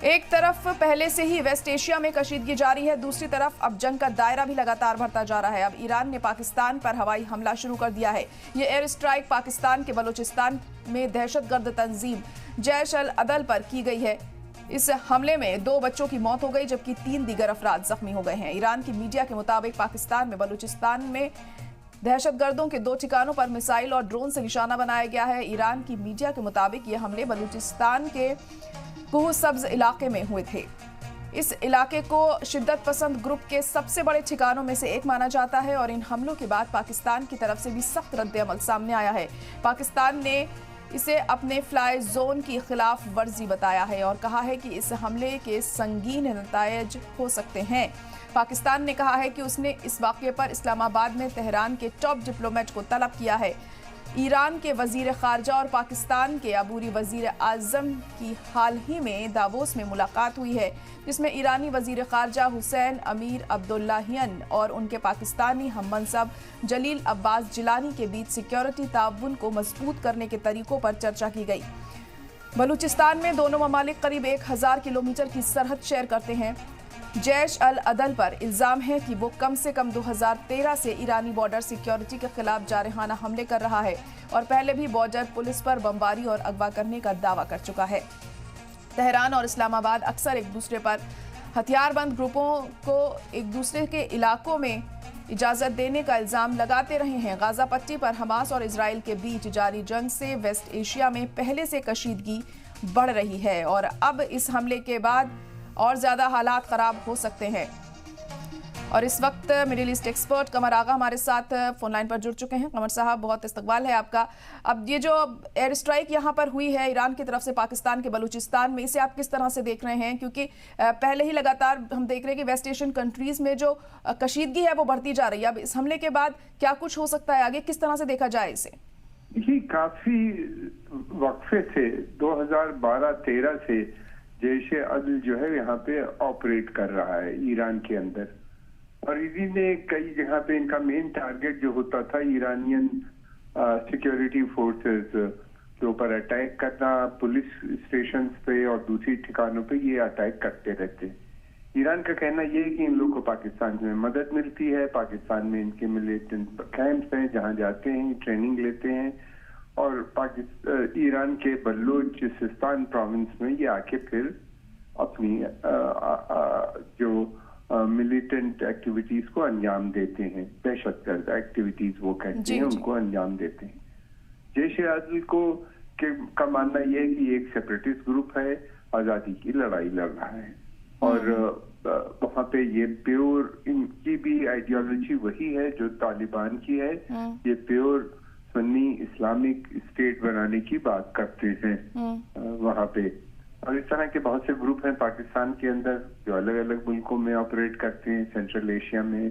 एक तरफ पहले से ही वेस्ट एशिया में कशीदगी जारी है, दूसरी तरफ अब जंग का दायरा भी लगातार बढ़ता जा रहा है। अब ईरान ने पाकिस्तान पर हवाई हमला शुरू कर दिया है। ये एयर स्ट्राइक पाकिस्तान के बलूचिस्तान में दहशतगर्द तंजीम जैश अल अदल पर की गई है। इस हमले में 2 बच्चों की मौत हो गई जबकि 3 दीगर अफराद जख्मी हो गए हैं। ईरान की मीडिया के मुताबिक पाकिस्तान में बलूचिस्तान में दहशतगर्दों के 2 ठिकानों पर मिसाइल और ड्रोन से निशाना बनाया गया है। ईरान की मीडिया के मुताबिक ये हमले बलूचिस्तान के कुह सब्ज इलाके में हुए थे। इस इलाके को शिद्दत पसंद ग्रुप के सबसे बड़े ठिकानों में से एक माना जाता है और इन हमलों के बाद पाकिस्तान की तरफ से भी सख्त रद्द-ए-अमल सामने आया है। पाकिस्तान ने इसे अपने फ्लाई जोन की खिलाफ वर्जी बताया है और कहा है कि इस हमले के संगीन नतायज हो सकते हैं। पाकिस्तान ने कहा है कि उसने इस वाक़ये पर इस्लामाबाद में तेहरान के टॉप डिप्लोमेट को तलब किया है। ईरान के वजीर खारजा और पाकिस्तान के अबूरी वजीर आजम की हाल ही में दावोस में मुलाकात हुई है, जिसमें ईरानी वजीर खारजा हुसैन अमीर अब्दुल्लाहियन और उनके पाकिस्तानी हममनसब जलील अब्बास जिलानी के बीच सिक्योरिटी ताउन को मजबूत करने के तरीकों पर चर्चा की गई। बलूचिस्तान में दोनों ममालिक करीब 1000 किलोमीटर की सरहद शेयर करते हैं। जैश अल अदल पर इल्जाम है कि वो कम से कम 2013 से ईरानी बॉर्डर सिक्योरिटी के खिलाफ जारहाना हमले कर रहा है और पहले भी बॉर्डर पुलिस पर बमबारी और अगवा करने का दावा कर चुका है। तेहरान और इस्लामाबाद अक्सर एक दूसरे पर हथियारबंद ग्रुपों को एक दूसरे के इलाकों में इजाजत देने का इल्जाम लगाते रहे हैं। गाजा पट्टी पर हमास और इजराइल के बीच जारी जंग से वेस्ट एशिया में पहले से कशीदगी बढ़ रही है और अब इस हमले के बाद और ज्यादा हालात खराब हो सकते हैं। और इस वक्त मिडिल ईस्ट एक्सपर्ट कमर आगा हमारे साथ फोन लाइन पर जुड़ चुके हैं। कमर साहब, बहुत इस्तकबाल है आपका। अब ये जो एयर स्ट्राइक यहाँ पर हुई है ईरान की तरफ से पाकिस्तान के बलूचिस्तान में, इसे आप किस तरह से देख रहे हैं? क्योंकि पहले ही लगातार हम देख रहे हैं कि वेस्ट एशियन कंट्रीज में जो कशीदगी है वो बढ़ती जा रही है। अब इस हमले के बाद क्या कुछ हो सकता है आगे, किस तरह से देखा जाए इसे? ये काफी वक्फे से 2012-13 से जैश अदल जो है यहाँ पे ऑपरेट कर रहा है ईरान के अंदर, और इन्हीं ने कई जगह पे इनका मेन टारगेट जो होता था ईरानियन सिक्योरिटी फोर्सेस के ऊपर अटैक करना, पुलिस स्टेशन पे और दूसरी ठिकानों पे ये अटैक करते रहते। ईरान का कहना ये है कि इन लोगों को पाकिस्तान में मदद मिलती है, पाकिस्तान में इनके मिलिटेंट कैंप्स हैं जहाँ जाते हैं, ट्रेनिंग लेते हैं और ईरान के बलूचिस्तान प्रोविंस में ये आके फिर अपनी जो मिलिटेंट एक्टिविटीज को अंजाम देते हैं, दहशतगर्द एक्टिविटीज वो कहते हैं, उनको अंजाम देते हैं। जैश अदल का मानना यह है कि एक सेपरेटिस्ट ग्रुप है, आजादी की लड़ाई लड़ रहा है और वहाँ पे ये प्योर इनकी भी आइडियोलॉजी वही है जो तालिबान की है। ये प्योर सुन्नी इस्लामिक स्टेट बनाने की बात करते हैं वहाँ पे। और इस तरह के बहुत से ग्रुप हैं पाकिस्तान के अंदर जो अलग अलग मुल्कों में ऑपरेट करते हैं, सेंट्रल एशिया में,